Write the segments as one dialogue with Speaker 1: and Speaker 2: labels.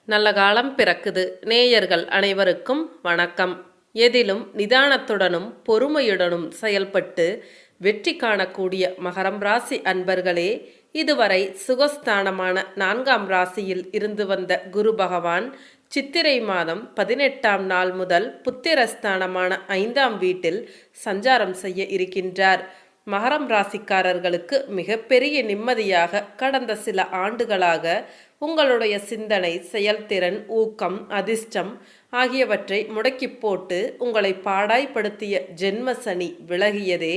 Speaker 1: நல்ல காலம் பிறக்குது. நேயர்கள் அனைவருக்கும் வணக்கம். எதிலும் நிதானத்துடனும் பொறுமையுடனும் செயல்பட்டு வெற்றி காணக்கூடிய மகரம் ராசி அன்பர்களே, இதுவரை சுகஸ்தானமான 4ஆம் ராசியில் இருந்து வந்த குரு பகவான் சித்திரை மாதம் 18ஆம் நாள் முதல் புத்திரஸ்தானமான 5ஆம் வீட்டில் சஞ்சாரம் செய்ய இருக்கின்றார். மகரம் ராசிக்காரர்களுக்கு மிகப்பெரிய நிம்மதியாக கடந்த சில ஆண்டுகளாக உங்களுடைய சிந்தனை, செயல்திறன், ஊக்கம், அதிர்ஷ்டம் ஆகியவற்றை முடக்கி போட்டு உங்களை பாடாய்படுத்திய ஜென்ம சனி விலகியதே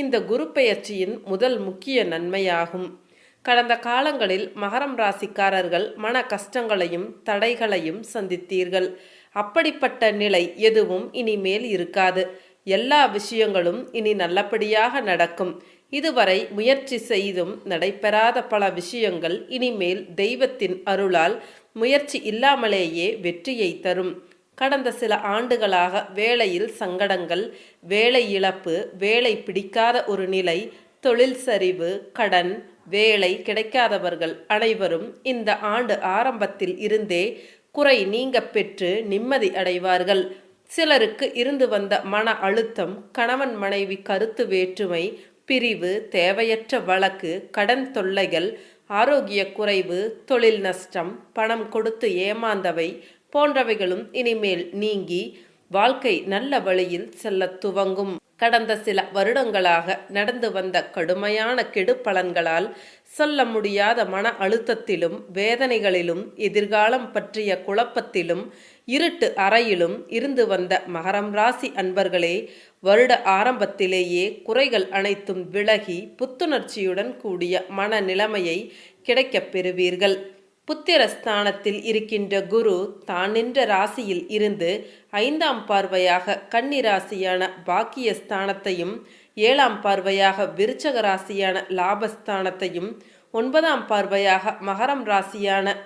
Speaker 1: இந்த குரு பெயர்ச்சியின் முதல் முக்கிய நன்மையாகும். கடந்த காலங்களில் மகரம் ராசிக்காரர்கள் மன கஷ்டங்களையும் தடைகளையும் சந்தித்தீர்கள். அப்படிப்பட்ட நிலை எதுவும் இனிமேல் இருக்காது. எல்லா விஷயங்களும் இனி நல்லபடியாக நடக்கும். இதுவரை முயற்சி செய்தும் நடைபெறாத பல விஷயங்கள் இனிமேல் தெய்வத்தின் அருளால் முயற்சி இல்லாமலேயே வெற்றியை தரும். கடந்த சில ஆண்டுகளாக வேலையில் சங்கடங்கள், வேலை இழப்பு, வேலை பிடிக்காத ஒரு நிலை, தொழில் சரிவு, கடன், வேலை கிடைக்காதவர்கள் அனைவரும் இந்த ஆண்டு ஆரம்பத்தில் இருந்தே குறை நீங்க பெற்று நிம்மதி அடைவார்கள். சிலருக்கு இருந்து வந்த மன அழுத்தம், கணவன் மனைவி கருத்து வேற்றுமை, பிரிவு, தேவையற்ற வழக்கு, கடன் தொல்லைகள், ஆரோக்கிய குறைவு, தொழில் நஷ்டம், பணம் கொடுத்து ஏமாந்தவை போன்றவைகளும் இனிமேல் நீங்கி வாழ்க்கை நல்ல வழியில் செல்ல துவங்கும். கடந்த சில வருடங்களாக நடந்து வந்த கடுமையான கெடு பலன்களால் சொல்ல முடியாத மன அழுத்தத்திலும் வேதனைகளிலும் எதிர்காலம் பற்றிய குழப்பத்திலும் இருட்டு அறையிலும் இருந்து வந்த மகரம் ராசி அன்பர்களே, வருட ஆரம்பத்திலேயே குறைகள் அனைத்தும் விலகி புத்துணர்ச்சியுடன் கூடிய மன நிலைமையை கிடைக்கப் பெறுவீர்கள். புத்திரஸ்தானத்தில் இருக்கின்ற குரு தான் நின்ற ராசியில் இருந்து 5ஆம் பார்வையாக கன்னி ராசியான பாக்கியஸ்தானத்தையும், 7ஆம் பார்வையாக விருச்சக ராசியான லாபஸ்தானத்தையும், 9ஆம் பார்வையாக மகரம் ராசியான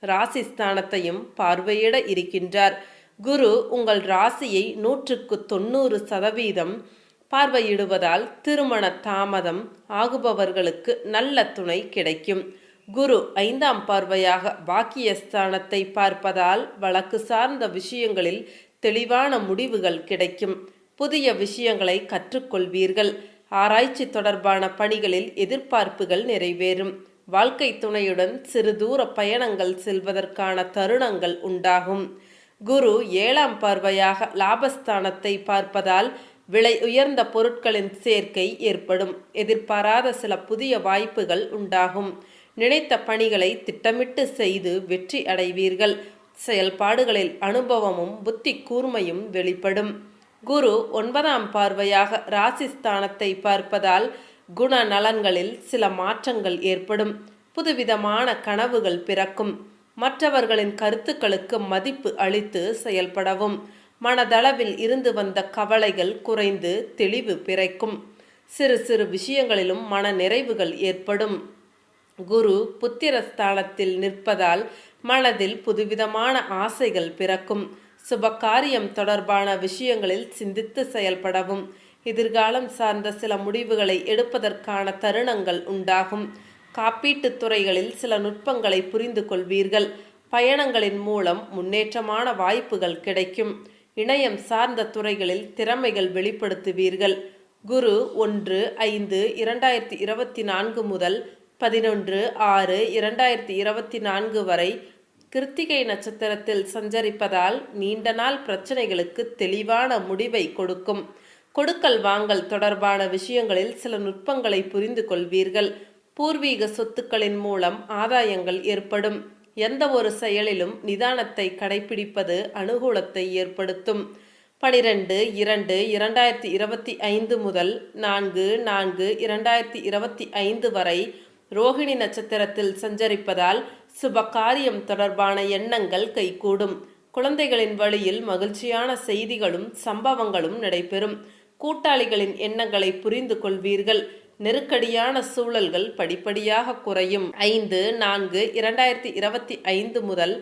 Speaker 1: ராசிஸ்தானத்தையும் பார்வையிட இருக்கின்றார். குரு உங்கள் ராசியை 190% பார்வையிடுவதால் திருமண தாமதம் ஆகுபவர்களுக்கு நல்ல துணை கிடைக்கும். குரு 5ஆம் பார்வையாக பாக்கியஸ்தானத்தை பார்ப்பதால் வழக்கு சார்ந்த விஷயங்களில் தெளிவான முடிவுகள் கிடைக்கும். புதிய விஷயங்களை கற்றுக்கொள்வீர்கள். ஆராய்ச்சி தொடர்பான பணிகளில் எதிர்பார்ப்புகள் நிறைவேறும். வாழ்க்கை துணையுடன் சிறு தூர பயணங்கள் செல்வதற்கான தருணங்கள் உண்டாகும். குரு 7ஆம் பார்வையாக லாபஸ்தானத்தை பார்ப்பதால் விலை உயர்ந்த பொருட்களின் சேர்க்கை ஏற்படும். எதிர்பாராத சில புதிய வாய்ப்புகள் உண்டாகும். நினைத்த பணிகளை திட்டமிட்டு செய்து வெற்றி அடைவீர்கள். செயல்பாடுகளில் அனுபவமும் புத்தி கூர்மையும் வெளிப்படும். குரு 9ஆம் பார்வையாக ராசிஸ்தானத்தை பார்ப்பதால் குண நலன்களில் சில மாற்றங்கள் ஏற்படும். புதுவிதமான கனவுகள் பிறக்கும். மற்றவர்களின் கருத்துக்களுக்கு மதிப்பு அளித்து செயல்படவும். மனதளவில் இருந்து வந்த கவலைகள் குறைந்து தெளிவு பிறக்கும். சிறு சிறு விஷயங்களிலும் மன நிறைவுகள் ஏற்படும். குரு புத்திரஸ்தானத்தில் நிற்பதால் மனதில் புதுவிதமான ஆசைகள் பிறக்கும். சுபகாரியம் தொடர்பான விஷயங்களில் சிந்தித்து செயல்படவும். எதிர்காலம் சார்ந்த சில முடிவுகளை எடுப்பதற்கான தருணங்கள் உண்டாகும். காப்பீட்டுத் துறைகளில் சில நுட்பங்களை புரிந்து கொள்வீர்கள். பயணங்களின் மூலம் முன்னேற்றமான வாய்ப்புகள் கிடைக்கும். இணையம் சார்ந்த துறைகளில் திறமைகள் வெளிப்படுத்துவீர்கள். குரு 1/5/2024 முதல் 11/6/2024 வரை கிருத்திகை நட்சத்திரத்தில் சஞ்சரிப்பதால் நீண்ட நாள் பிரச்சனைகளுக்கு தெளிவான முடிவை கொடுக்கும். கொடுக்கல் வாங்கல் தொடர்பான விஷயங்களில் சில நுட்பங்களை புரிந்து கொள்வீர்கள். பூர்வீக சொத்துக்களின் மூலம் ஆதாயங்கள் ஏற்படும். எந்த ஒரு செயலிலும் நிதானத்தை கடைபிடிப்பது அனுகூலத்தை ஏற்படுத்தும். 12/2/2025 முதல் 4/4/2025 வரை ரோகிணி நட்சத்திரத்தில் சஞ்சரிப்பதால் சுபகாரியம் தொடர்பான எண்ணங்கள் கைகூடும். குழந்தைகளின் வழியில் மகிழ்ச்சியான செய்திகளும் சம்பவங்களும் நடைபெறும். கூட்டாளிகளின் எண்ணங்களை புரிந்து கொள்வீர்கள். நெருக்கடியான சூழல்கள் படிப்படியாக குறையும். 5/4/2025 முதல்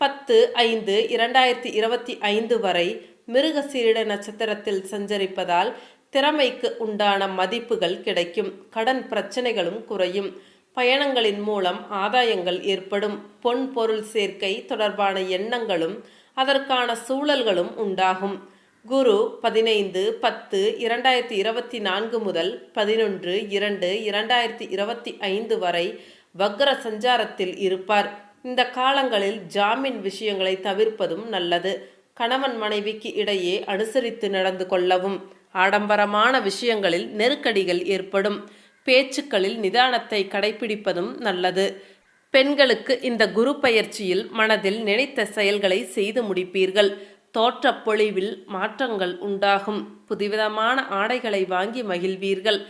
Speaker 1: 10/5/2025 வரை மிருகசீரிட நட்சத்திரத்தில் சஞ்சரிப்பதால் திறமைக்கு உண்டான மதிப்புகள் கிடைக்கும். கடன் பிரச்சனைகளும் குறையும். பயணங்களின் மூலம் ஆதாயங்கள் ஏற்படும். பொன் பொருள் சேர்க்கை தொடர்பான எண்ணங்களும் அதற்கான சூழல்களும் உண்டாகும். குரு 15-10-2024 முதல் 11-2-2025 வரை வக்ர சஞ்சாரத்தில் இருப்பார். இந்த காலங்களில் ஜாமீன் விஷயங்களை தவிர்ப்பதும் நல்லது. கணவன் மனைவிக்கு இடையே அனுசரித்து நடந்து கொள்ளவும். ஆடம்பரமான விஷயங்களில் நெருக்கடிகள் ஏற்படும். பேச்சுக்களில் நிதானத்தை கடைபிடிப்பதும் நல்லது. பெண்களுக்கு இந்த குரு பயிற்சியில் மனதில் நினைத்த செயல்களை செய்து முடிப்பீர்கள். தோற்றப் பொழிவில் மாற்றங்கள் உண்டாகும். புதுவிதமான ஆடைகளை வாங்கி மகிழ்வீர்கள்.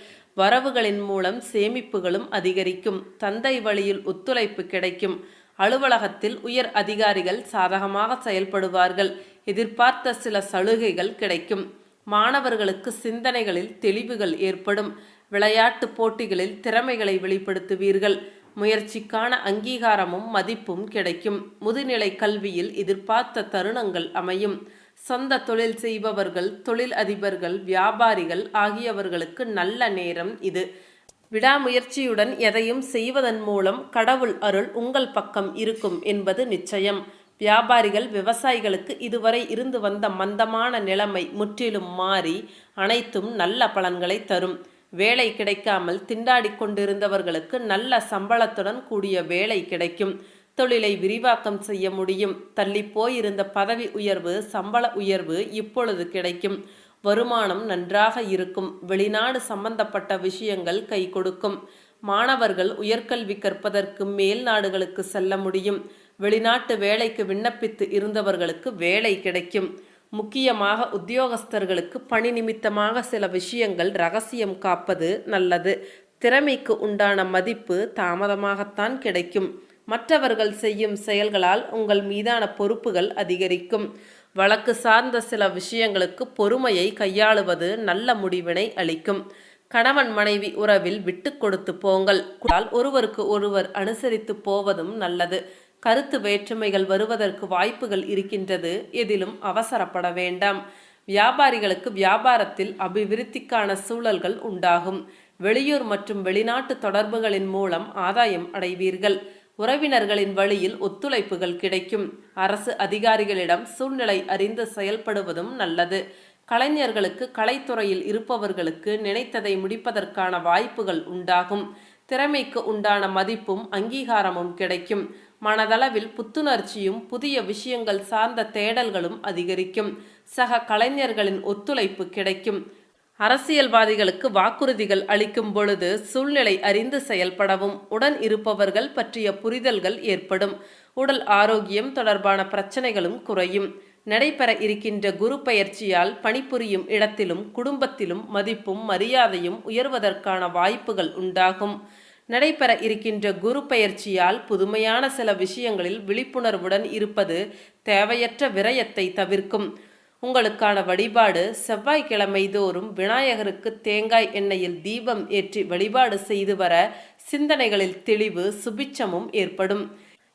Speaker 1: வரவுகளின் மூலம் சேமிப்புகளும் அதிகரிக்கும். தந்தை வழியில் ஒத்துழைப்பு கிடைக்கும். அலுவலகத்தில் உயர் அதிகாரிகள் சாதகமாக செயல்படுவார்கள். எதிர்பார்த்த சில சலுகைகள் கிடைக்கும். மாணவர்களுக்கு சிந்தனைகளில் தெளிவுகள் ஏற்படும். விளையாட்டு போட்டிகளில் திறமைகளை வெளிப்படுத்துவீர்கள். முயற்சிக்கான அங்கீகாரமும் மதிப்பும் கிடைக்கும். முதுநிலை கல்வியில் எதிர்பார்த்த தருணங்கள் அமையும். சொந்த தொழில் செய்பவர்கள், தொழில் அதிபர்கள், வியாபாரிகள் ஆகியவர்களுக்கு நல்ல நேரம் இது. விடாமுயற்சியுடன் எதையும் செய்வதன் மூலம் கடவுள் அருள் உங்கள் பக்கம் இருக்கும் என்பது நிச்சயம். வியாபாரிகள், விவசாயிகளுக்கு இதுவரை இருந்து வந்த மந்தமான நிலைமை முற்றிலும் மாறி அனைத்தும் நல்ல பலன்களை தரும். வேலை கிடைக்காமல் திண்டாடி கொண்டிருந்தவர்களுக்கு நல்ல சம்பளத்துடன் கூடிய வேலை கிடைக்கும். தொழிலை விரிவாக்கம் செய்ய முடியும். தள்ளி போயிருந்த பதவி உயர்வு, சம்பள உயர்வு இப்பொழுது கிடைக்கும். வருமானம் நன்றாக இருக்கும். வெளிநாடு சம்பந்தப்பட்ட விஷயங்கள் கை கொடுக்கும். மாணவர்கள் உயர்கல்வி கற்பதற்கு மேல் நாடுகளுக்கு செல்ல முடியும். வெளிநாட்டு வேலைக்கு விண்ணப்பித்து இருந்தவர்களுக்கு வேலை கிடைக்கும். முக்கியமாக உத்தியோகஸ்தர்களுக்கு பணி நிமித்தமாக சில விஷயங்கள் ரகசியம் காப்பது நல்லது. திறமைக்கு உண்டான மதிப்பு தாமதமாகத்தான் கிடைக்கும். மற்றவர்கள் செய்யும் செயல்களால் உங்கள் மீதான பொறுப்புகள் அதிகரிக்கும். வழக்கு சார்ந்த சில விஷயங்களுக்கு பொறுமையை கையாளுவது நல்ல முடிவினை அளிக்கும். கணவன் மனைவி உறவில் விட்டு கொடுத்து போங்கள். ஒருவருக்கு ஒருவர் அனுசரித்து போவதும் நல்லது. கருத்து வேற்றுமைகள் வருவதற்கு வாய்ப்புகள் இருக்கின்றது. எதிலும் அவசரப்பட வேண்டாம். வியாபாரிகளுக்கு வியாபாரத்தில் அபிவிருத்திக்கான சூழல்கள் உண்டாகும். வெளியூர் மற்றும் வெளிநாட்டு தொடர்புகளின் மூலம் ஆதாயம் அடைவீர்கள். உறவினர்களின் வழியில் ஒத்துழைப்புகள் கிடைக்கும். அரசு அதிகாரிகளிடம் சூழ்நிலை அறிந்து செயல்படுவதும் நல்லது. கலைஞர்களுக்கு, கலைத்துறையில் இருப்பவர்களுக்கு நினைத்ததை முடிப்பதற்கான வாய்ப்புகள் உண்டாகும். திறமைக்கு உண்டான மதிப்பும் அங்கீகாரமும் கிடைக்கும். மனதளவில் புத்துணர்ச்சியும் புதிய விஷயங்கள் சார்ந்த தேடல்களும் அதிகரிக்கும். சக கலைஞர்களின் ஒத்துழைப்பு கிடைக்கும். அரசியல்வாதிகளுக்கு வாக்குறுதிகள் அளிக்கும் பொழுது சூழ்நிலை அறிந்து செயல்படவும். உடன் இருப்பவர்கள் பற்றிய புரிதல்கள் ஏற்படும். உடல் ஆரோக்கியம் தொடர்பான பிரச்சனைகளும் குறையும். நடைபெற இருக்கின்ற குரு பயிற்சியால் பணிபுரியும் இடத்திலும் குடும்பத்திலும் மதிப்பும் மரியாதையும் உயர்வதற்கான வாய்ப்புகள் உண்டாகும். நடைபெற இருக்கின்ற குரு பயிற்சியால் புதுமையான சில விஷயங்களில் விழிப்புணர்வுடன் இருப்பது தேவையற்ற விரயத்தை தவிர்க்கும். உங்களுக்கான வழிபாடு: செவ்வாய்க்கிழமை தோறும் விநாயகருக்கு தேங்காய் எண்ணெயில் தீபம் ஏற்றி வழிபாடு செய்து வர சிந்தனைகளில் தெளிவு, சுபிட்சமும் ஏற்படும்.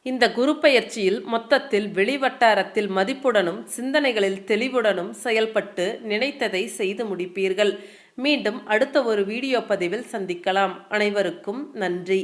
Speaker 1: இந்த குரு பயிற்சியில் மொத்தத்தில் வெளிவட்டாரத்தில் மதிப்புடனும் சிந்தனைகளில் தெளிவுடனும் செயல்பட்டு நினைத்ததை செய்து முடிப்பீர்கள். மீண்டும் அடுத்த ஒரு வீடியோ பதிவில் சந்திக்கலாம். அனைவருக்கும் நன்றி.